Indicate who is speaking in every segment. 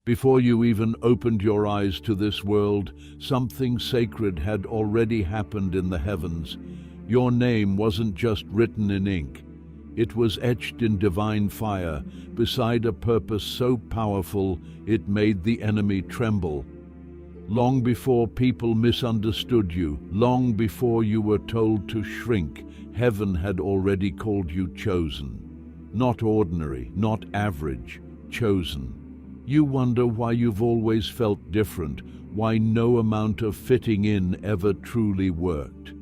Speaker 1: Before you even opened your eyes to this world, something sacred had already happened in the heavens. Your name wasn't just written in ink. It was etched in divine fire, beside a purpose so powerful it made the enemy tremble. Long before people misunderstood you, long before you were told to shrink, heaven had already called you chosen. Not ordinary, not average, chosen. You wonder why you've always felt different, why no amount of fitting in ever truly worked.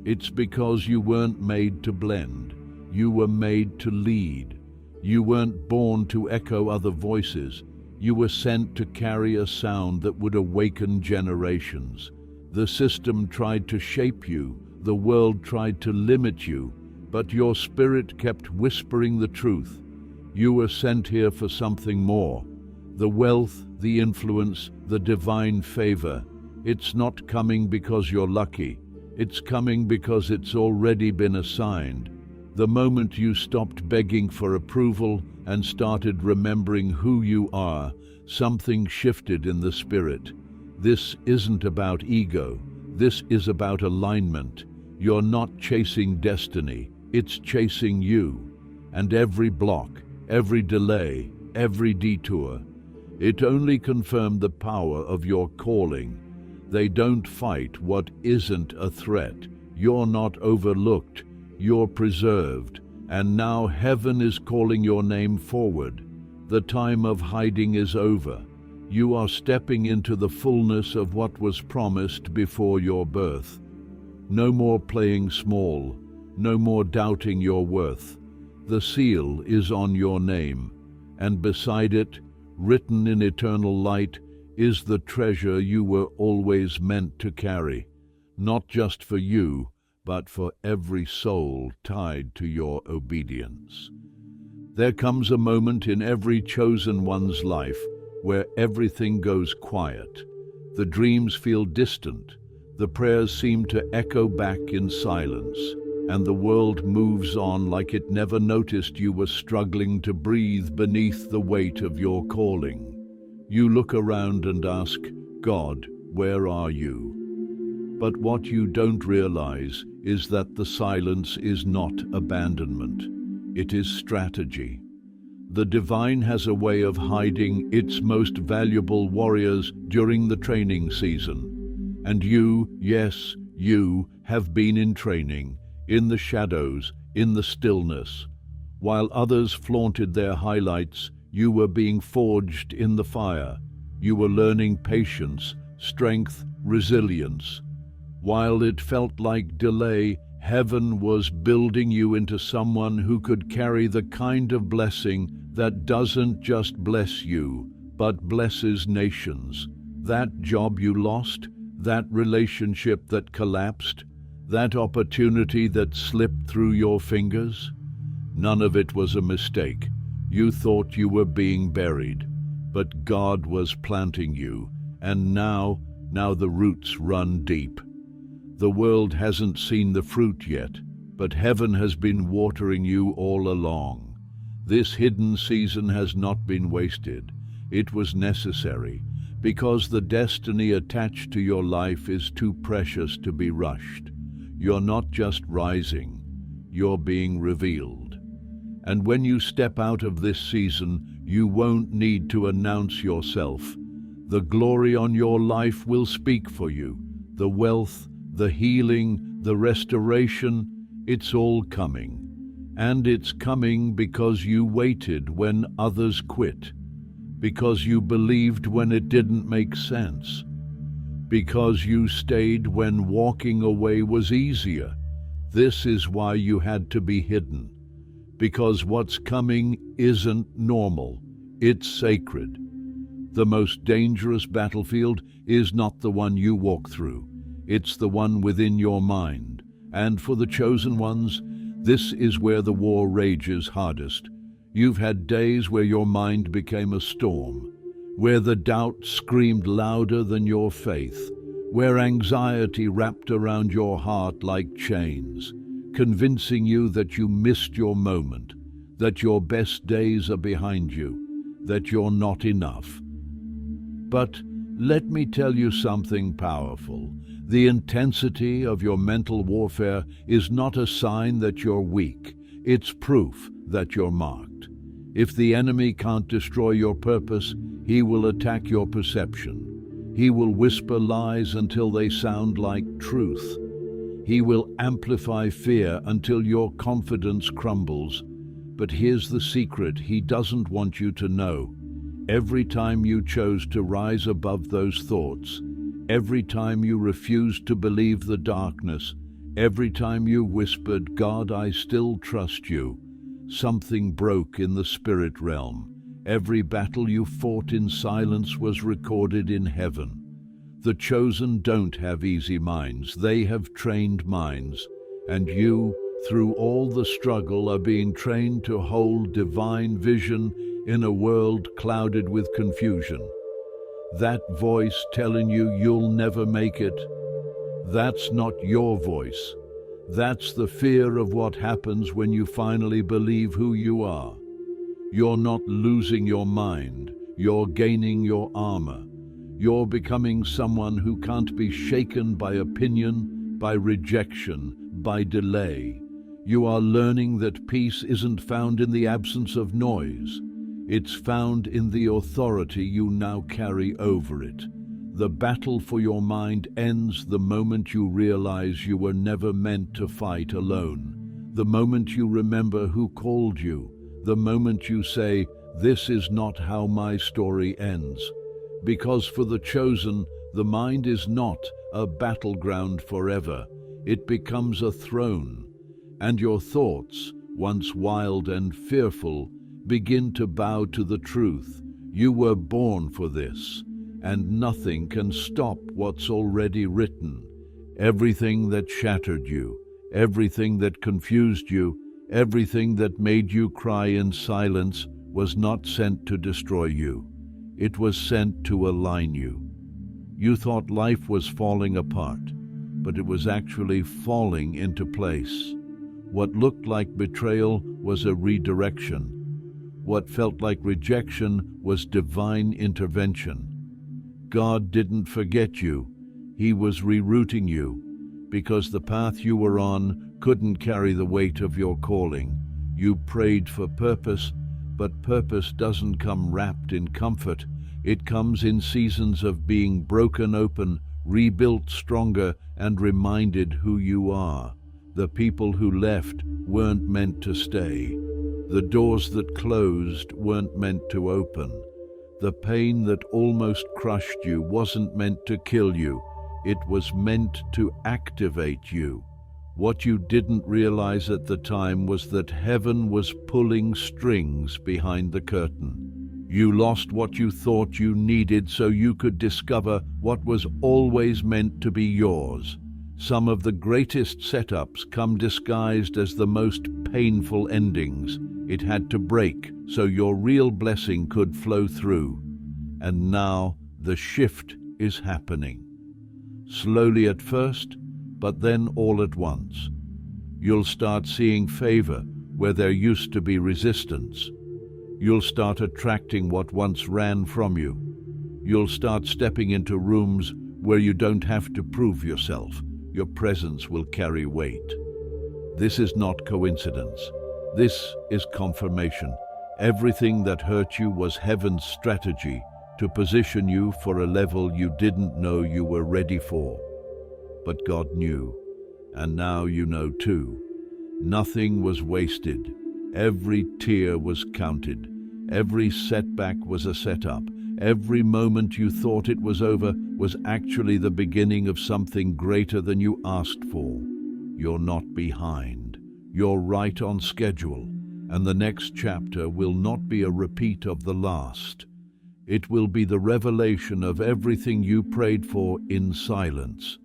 Speaker 1: It's because you weren't made to blend. You were made to lead. You weren't born to echo other voices. You were sent to carry a sound that would awaken generations. The system tried to shape you, the world tried to limit you, but your spirit kept whispering the truth. You were sent here for something more. The wealth, the influence, the divine favor. It's not coming because you're lucky. It's coming because it's already been assigned. The moment you stopped begging for approval and started remembering who you are, something shifted in the spirit. This isn't about ego. This is about alignment. You're not chasing destiny. It's chasing you. And every block, every delay, every detour, it only confirmed the power of your calling. They don't fight what isn't a threat. You're not overlooked. You're preserved, and now heaven is calling your name forward. The time of hiding is over. You are stepping into the fullness of what was promised before your birth. No more playing small, no more doubting your worth. The seal is on your name, and beside it, written in eternal light, is the treasure you were always meant to carry, not just for you, but for every soul tied to your obedience. There comes a moment in every chosen one's life where everything goes quiet. The dreams feel distant, the prayers seem to echo back in silence, and the world moves on like it never noticed you were struggling to breathe beneath the weight of your calling. You look around and ask, God, where are you? But what you don't realize is that the silence is not abandonment. It is strategy. The divine has a way of hiding its most valuable warriors during the training season. And you, yes, you, have been in training, in the shadows, in the stillness. While others flaunted their highlights, you were being forged in the fire. You were learning patience, strength, resilience. While it felt like delay, heaven was building you into someone who could carry the kind of blessing that doesn't just bless you, but blesses nations. That job you lost, that relationship that collapsed, that opportunity that slipped through your fingers, none of it was a mistake. You thought you were being buried, but God was planting you, and now the roots run deep. The world hasn't seen the fruit yet, but heaven has been watering you all along. This hidden season has not been wasted. It was necessary, because the destiny attached to your life is too precious to be rushed. You're not just rising, you're being revealed. And when you step out of this season, you won't need to announce yourself. The glory on your life will speak for you. The wealth, the healing, the restoration, it's all coming. And it's coming because you waited when others quit, because you believed when it didn't make sense, because you stayed when walking away was easier. This is why you had to be hidden, because what's coming isn't normal, it's sacred. The most dangerous battlefield is not the one you walk through. It's the one within your mind. And for the chosen ones, this is where the war rages hardest. You've had days where your mind became a storm, where the doubt screamed louder than your faith, where anxiety wrapped around your heart like chains, convincing you that you missed your moment, that your best days are behind you, that you're not enough. But let me tell you something powerful. The intensity of your mental warfare is not a sign that you're weak. It's proof that you're marked. If the enemy can't destroy your purpose, he will attack your perception. He will whisper lies until they sound like truth. He will amplify fear until your confidence crumbles. But here's the secret he doesn't want you to know. Every time you chose to rise above those thoughts, every time you refused to believe the darkness, every time you whispered, "God, I still trust you," something broke in the spirit realm. Every battle you fought in silence was recorded in heaven. The chosen don't have easy minds, they have trained minds. And you, through all the struggle, are being trained to hold divine vision in a world clouded with confusion. That voice telling you you'll never make it, that's not your voice. That's the fear of what happens when you finally believe who you are. You're not losing your mind, you're gaining your armor. You're becoming someone who can't be shaken by opinion, by rejection, by delay. You are learning that peace isn't found in the absence of noise. It's found in the authority you now carry over it. The battle for your mind ends the moment you realize you were never meant to fight alone. The moment you remember who called you. The moment you say, "This is not how my story ends." Because for the chosen, the mind is not a battleground forever. It becomes a throne. And your thoughts, once wild and fearful, begin to bow to the truth. You were born for this, and nothing can stop what's already written. Everything that shattered you, everything that confused you, everything that made you cry in silence was not sent to destroy you. It was sent to align you. You thought life was falling apart, but it was actually falling into place. What looked like betrayal was a redirection. What felt like rejection was divine intervention. God didn't forget you. He was rerouting you, because the path you were on couldn't carry the weight of your calling. You prayed for purpose, but purpose doesn't come wrapped in comfort. It comes in seasons of being broken open, rebuilt stronger, and reminded who you are. The people who left weren't meant to stay. The doors that closed weren't meant to open. The pain that almost crushed you wasn't meant to kill you. It was meant to activate you. What you didn't realize at the time was that heaven was pulling strings behind the curtain. You lost what you thought you needed so you could discover what was always meant to be yours. Some of the greatest setups come disguised as the most painful endings. It had to break so your real blessing could flow through. And now the shift is happening. Slowly at first, but then all at once. You'll start seeing favor where there used to be resistance. You'll start attracting what once ran from you. You'll start stepping into rooms where you don't have to prove yourself. Your presence will carry weight. This is not coincidence. This is confirmation. Everything that hurt you was heaven's strategy to position you for a level you didn't know you were ready for. But God knew, and now you know too. Nothing was wasted. Every tear was counted. Every setback was a setup. Every moment you thought it was over was actually the beginning of something greater than you asked for. You're not behind. You're right on schedule, and the next chapter will not be a repeat of the last. It will be the revelation of everything you prayed for in silence.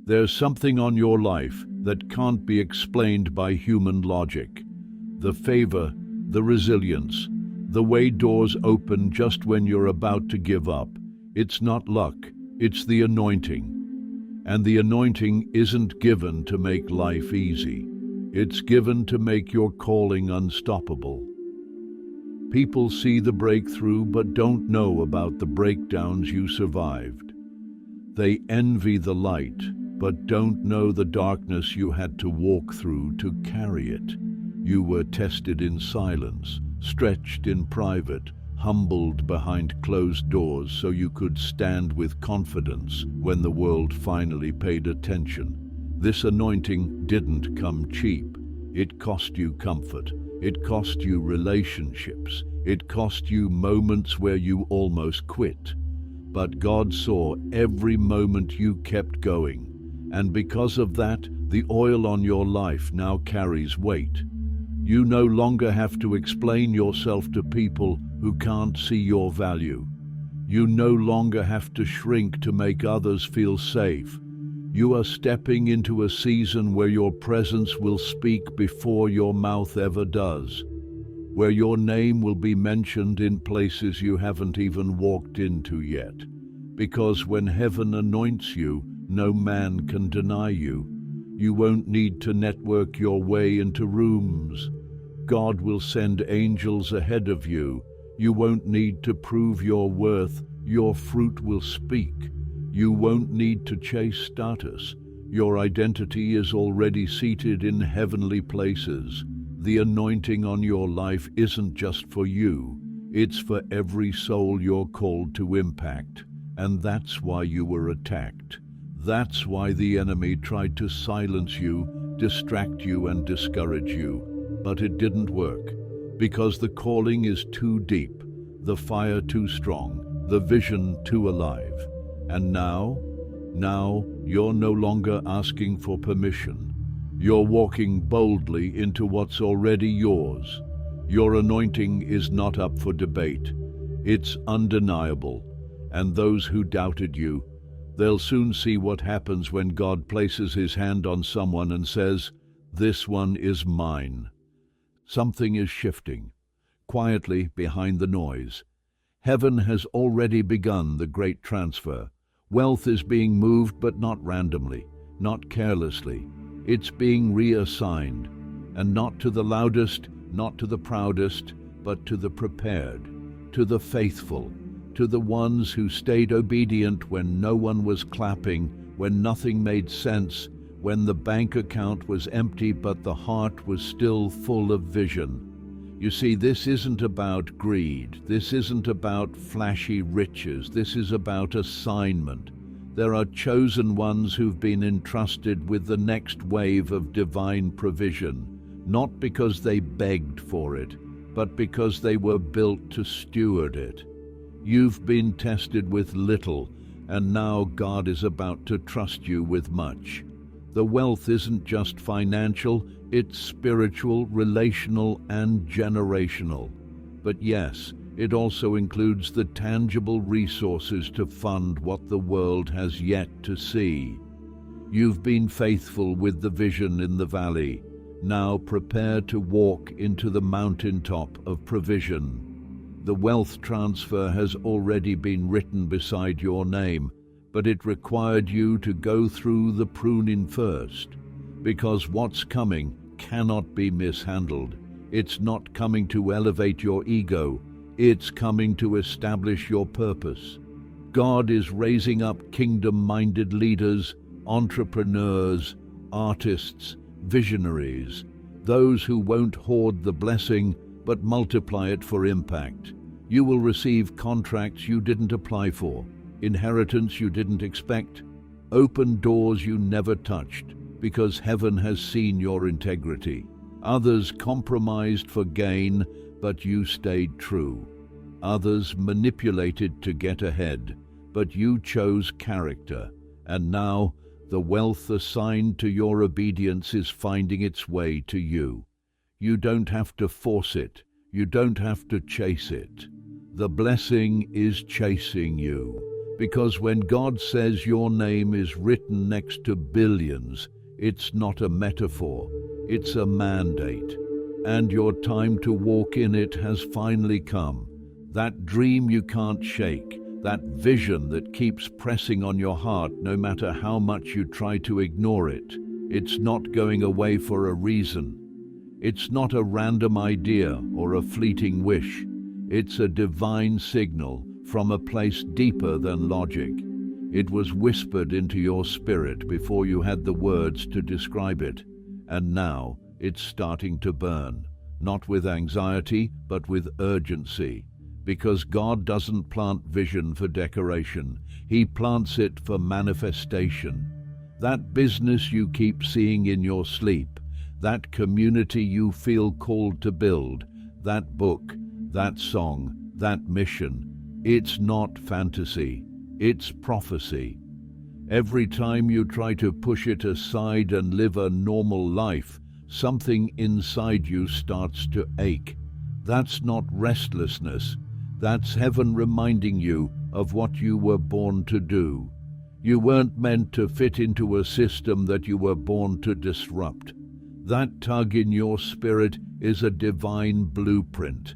Speaker 1: There's something on your life that can't be explained by human logic. The favor, the resilience, the way doors open just when you're about to give up. It's not luck, it's the anointing. And the anointing isn't given to make life easy. It's given to make your calling unstoppable. People see the breakthrough but don't know about the breakdowns you survived. They envy the light but don't know the darkness you had to walk through to carry it. You were tested in silence, stretched in private, humbled behind closed doors so you could stand with confidence when the world finally paid attention. This anointing didn't come cheap. It cost you comfort. It cost you relationships. It cost you moments where you almost quit. But God saw every moment you kept going. And because of that, the oil on your life now carries weight. You no longer have to explain yourself to people who can't see your value. You no longer have to shrink to make others feel safe. You are stepping into a season where your presence will speak before your mouth ever does, where your name will be mentioned in places you haven't even walked into yet. Because when heaven anoints you, no man can deny you. You won't need to network your way into rooms. God will send angels ahead of you. You won't need to prove your worth. Your fruit will speak. You won't need to chase status. Your identity is already seated in heavenly places. The anointing on your life isn't just for you. It's for every soul you're called to impact. And that's why you were attacked. That's why the enemy tried to silence you, distract you, and discourage you. But it didn't work, because the calling is too deep, the fire too strong, the vision too alive. And now you're no longer asking for permission. You're walking boldly into what's already yours. Your anointing is not up for debate. It's undeniable. And those who doubted you, they'll soon see what happens when God places his hand on someone and says, "This one is mine." Something is shifting, quietly behind the noise. Heaven has already begun the great transfer. Wealth is being moved, but not randomly, not carelessly. It's being reassigned, and not to the loudest, not to the proudest, but to the prepared, to the faithful, to the ones who stayed obedient when no one was clapping, when nothing made sense, when the bank account was empty but the heart was still full of vision. You see, this isn't about greed. This isn't about flashy riches. This is about assignment. There are chosen ones who've been entrusted with the next wave of divine provision, not because they begged for it, but because they were built to steward it. You've been tested with little, and now God is about to trust you with much. The wealth isn't just financial, it's spiritual, relational, and generational. But yes, it also includes the tangible resources to fund what the world has yet to see. You've been faithful with the vision in the valley. Now prepare to walk into the mountaintop of provision. The wealth transfer has already been written beside your name, but it required you to go through the pruning first, because what's coming cannot be mishandled. It's not coming to elevate your ego, it's coming to establish your purpose. God is raising up kingdom-minded leaders, entrepreneurs, artists, visionaries, those who won't hoard the blessing but multiply it for impact. You will receive contracts you didn't apply for, inheritance you didn't expect, open doors you never touched, because heaven has seen your integrity. Others compromised for gain, but you stayed true. Others manipulated to get ahead, but you chose character. And now, the wealth assigned to your obedience is finding its way to you. You don't have to force it. You don't have to chase it. The blessing is chasing you. Because when God says your name is written next to billions, it's not a metaphor, it's a mandate. And your time to walk in it has finally come. That dream you can't shake, that vision that keeps pressing on your heart no matter how much you try to ignore it, it's not going away for a reason. It's not a random idea or a fleeting wish. It's a divine signal from a place deeper than logic. It was whispered into your spirit before you had the words to describe it, and now it's starting to burn, not with anxiety, but with urgency. Because God doesn't plant vision for decoration, He plants it for manifestation. That business you keep seeing in your sleep, that community you feel called to build, that book, that song, that mission, it's not fantasy, it's prophecy. Every time you try to push it aside and live a normal life, something inside you starts to ache. That's not restlessness. That's heaven reminding you of what you were born to do. You weren't meant to fit into a system that you were born to disrupt. That tug in your spirit is a divine blueprint,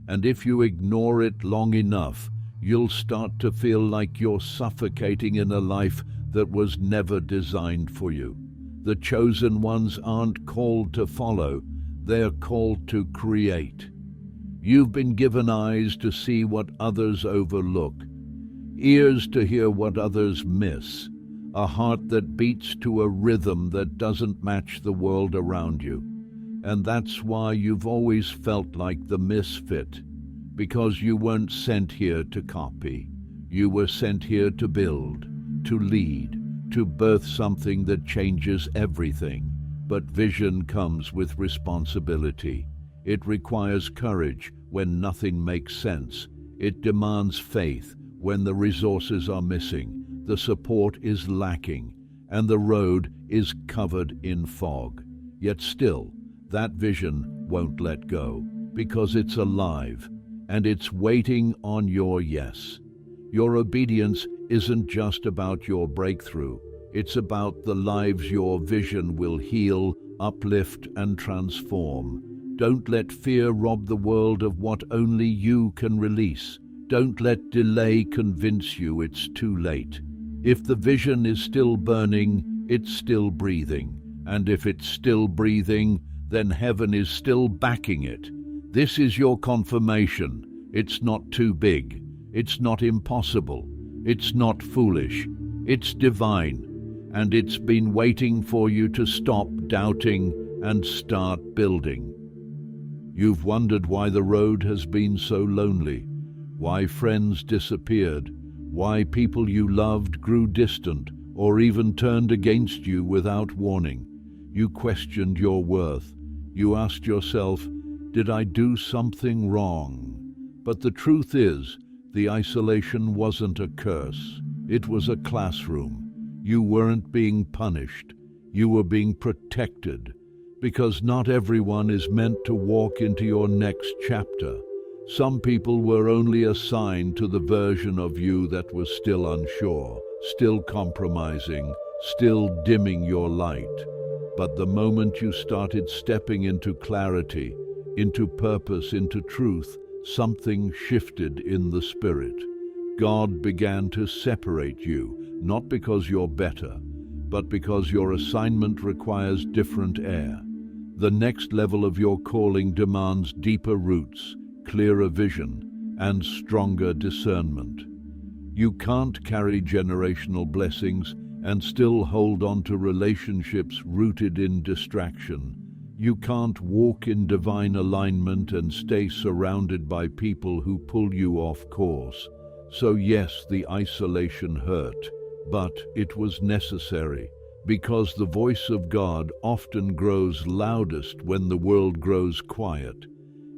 Speaker 1: and if you ignore it long enough, you'll start to feel like you're suffocating in a life that was never designed for you. The chosen ones aren't called to follow, they're called to create. You've been given eyes to see what others overlook, ears to hear what others miss, a heart that beats to a rhythm that doesn't match the world around you. And that's why you've always felt like the misfit, because you weren't sent here to copy. You were sent here to build, to lead, to birth something that changes everything. But vision comes with responsibility. It requires courage when nothing makes sense. It demands faith when the resources are missing, the support is lacking, and the road is covered in fog. Yet still, that vision won't let go, because it's alive, and it's waiting on your yes. Your obedience isn't just about your breakthrough. It's about the lives your vision will heal, uplift, and transform. Don't let fear rob the world of what only you can release. Don't let delay convince you it's too late. If the vision is still burning, it's still breathing. And if it's still breathing, then heaven is still backing it. This is your confirmation. It's not too big. It's not impossible. It's not foolish. It's divine. And it's been waiting for you to stop doubting and start building. You've wondered why the road has been so lonely, why friends disappeared, why people you loved grew distant or even turned against you without warning. You questioned your worth. You asked yourself, did I do something wrong? But the truth is, the isolation wasn't a curse. It was a classroom. You weren't being punished. You were being protected. Because not everyone is meant to walk into your next chapter. Some people were only assigned to the version of you that was still unsure, still compromising, still dimming your light. But the moment you started stepping into clarity, into purpose, into truth, something shifted in the spirit. God began to separate you, not because you're better, but because your assignment requires different air. The next level of your calling demands deeper roots, clearer vision, and stronger discernment. You can't carry generational blessings and still hold on to relationships rooted in distraction. You can't walk in divine alignment and stay surrounded by people who pull you off course. So yes, the isolation hurt, but it was necessary. Because the voice of God often grows loudest when the world grows quiet.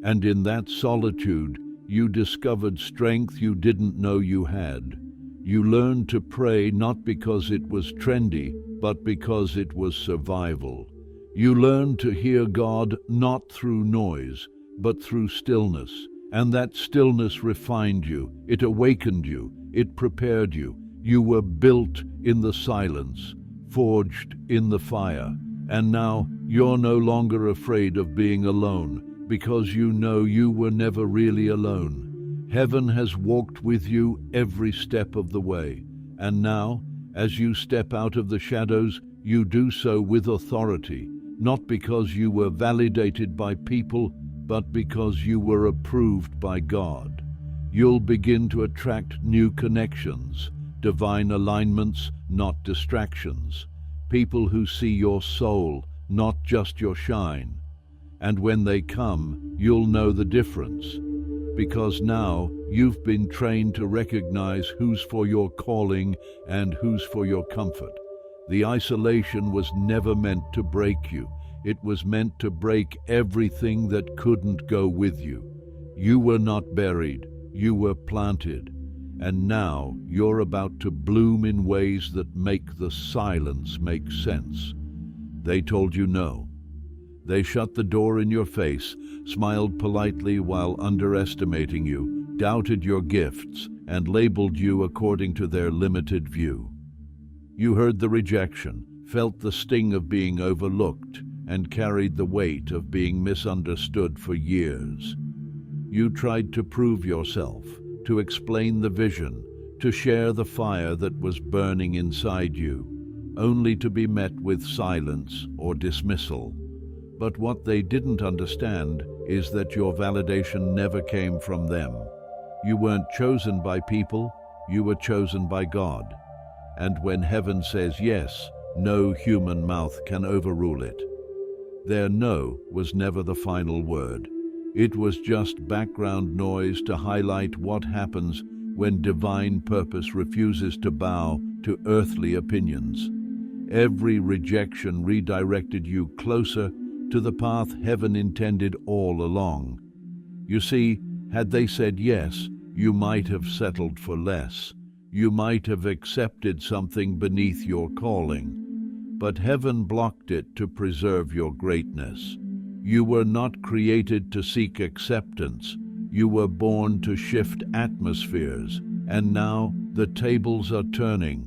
Speaker 1: And in that solitude, you discovered strength you didn't know you had. You learned to pray not because it was trendy, but because it was survival. You learned to hear God not through noise, but through stillness. And that stillness refined you, it awakened you, it prepared you. You were built in the silence, forged in the fire, and now you're no longer afraid of being alone, because you know you were never really alone. Heaven has walked with you every step of the way, and now, as you step out of the shadows, you do so with authority, not because you were validated by people, but because you were approved by God. You'll begin to attract new connections, divine alignments, not distractions, people who see your soul, not just your shine. And when they come, you'll know the difference, because now you've been trained to recognize who's for your calling and who's for your comfort. The isolation was never meant to break you. It was meant to break everything that couldn't go with you. You were not buried, you were planted, and now you're about to bloom in ways that make the silence make sense. They told you no. They shut the door in your face, smiled politely while underestimating you, doubted your gifts, and labeled you according to their limited view. You heard the rejection, felt the sting of being overlooked, and carried the weight of being misunderstood for years. You tried to prove yourself, to explain the vision, to share the fire that was burning inside you, only to be met with silence or dismissal. But what they didn't understand is that your validation never came from them. You weren't chosen by people, you were chosen by God. And when heaven says yes, no human mouth can overrule it. Their no was never the final word. It was just background noise to highlight what happens when divine purpose refuses to bow to earthly opinions. Every rejection redirected you closer to the path heaven intended all along. You see, had they said yes, you might have settled for less. You might have accepted something beneath your calling. But heaven blocked it to preserve your greatness. You were not created to seek acceptance. You were born to shift atmospheres, and now the tables are turning.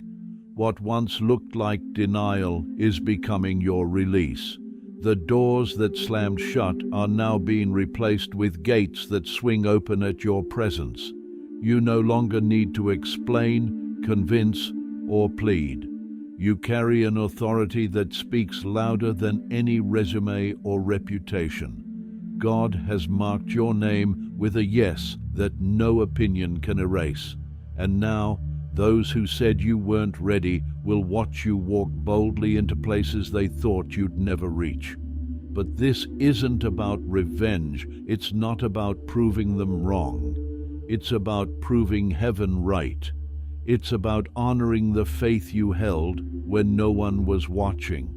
Speaker 1: What once looked like denial is becoming your release. The doors that slammed shut are now being replaced with gates that swing open at your presence. You no longer need to explain, convince, or plead. You carry an authority that speaks louder than any resume or reputation. God has marked your name with a yes that no opinion can erase. And now, those who said you weren't ready will watch you walk boldly into places they thought you'd never reach. But this isn't about revenge. It's not about proving them wrong. It's about proving heaven right. It's about honoring the faith you held when no one was watching.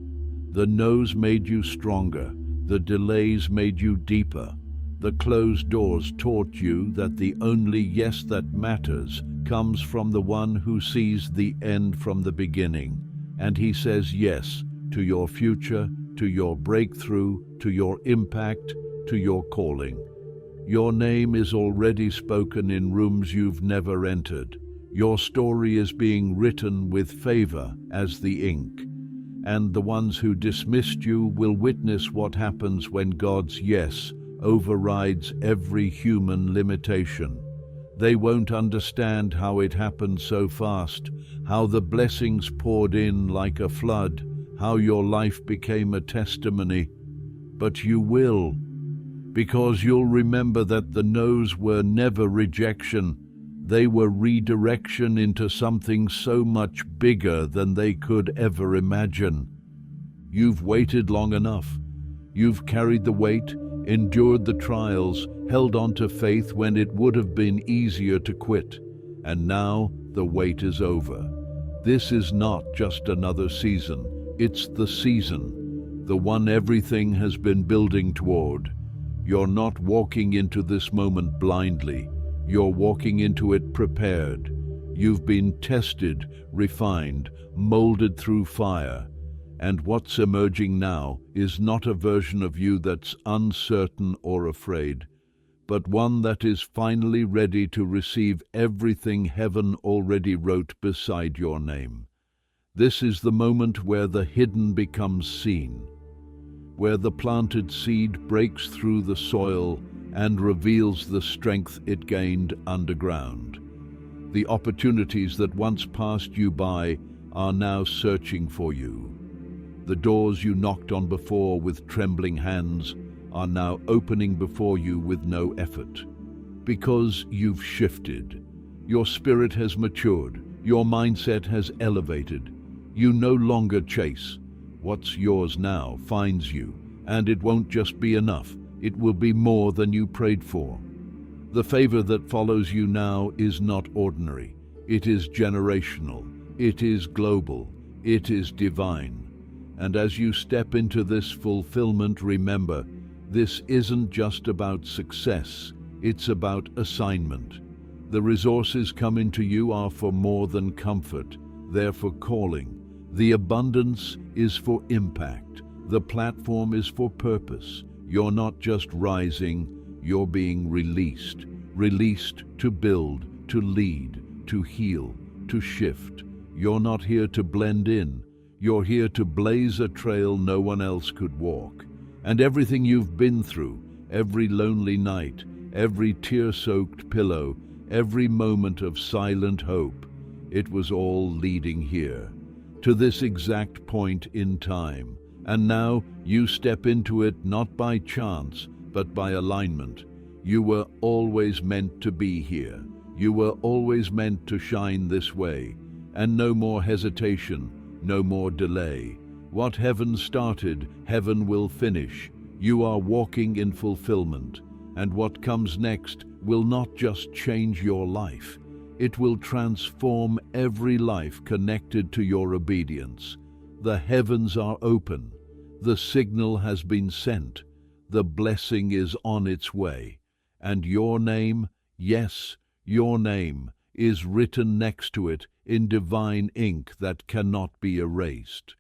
Speaker 1: The no's made you stronger. The delays made you deeper. The closed doors taught you that the only yes that matters comes from the one who sees the end from the beginning. And he says yes to your future, to your breakthrough, to your impact, to your calling. Your name is already spoken in rooms you've never entered. Your story is being written with favor as the ink. And the ones who dismissed you will witness what happens when God's yes overrides every human limitation. They won't understand how it happened so fast, how the blessings poured in like a flood, how your life became a testimony. But you will, because you'll remember that the no's were never rejection. They were redirection into something so much bigger than they could ever imagine. You've waited long enough. You've carried the weight, endured the trials, held on to faith when it would have been easier to quit. And now the wait is over. This is not just another season. It's the season, the one everything has been building toward. You're not walking into this moment blindly. You're walking into it prepared. You've been tested, refined, molded through fire. And what's emerging now is not a version of you that's uncertain or afraid, but one that is finally ready to receive everything heaven already wrote beside your name. This is the moment where the hidden becomes seen, where the planted seed breaks through the soil and reveals the strength it gained underground. The opportunities that once passed you by are now searching for you. The doors you knocked on before with trembling hands are now opening before you with no effort. Because you've shifted. Your spirit has matured. Your mindset has elevated. You no longer chase. What's yours now finds you, and it won't just be enough. It will be more than you prayed for. The favor that follows you now is not ordinary. It is generational. It is global. It is divine. And as you step into this fulfillment, remember, this isn't just about success. It's about assignment. The resources coming to you are for more than comfort. They're for calling. The abundance is for impact. The platform is for purpose. You're not just rising, you're being released. Released to build, to lead, to heal, to shift. You're not here to blend in. You're here to blaze a trail no one else could walk. And everything you've been through, every lonely night, every tear-soaked pillow, every moment of silent hope, it was all leading here, to this exact point in time. And now you step into it not by chance, but by alignment. You were always meant to be here. You were always meant to shine this way. And no more hesitation, no more delay. What heaven started, heaven will finish. You are walking in fulfillment. And what comes next will not just change your life. It will transform every life connected to your obedience. The heavens are open. The signal has been sent. The blessing is on its way. And your name, yes, your name, is written next to it in divine ink that cannot be erased.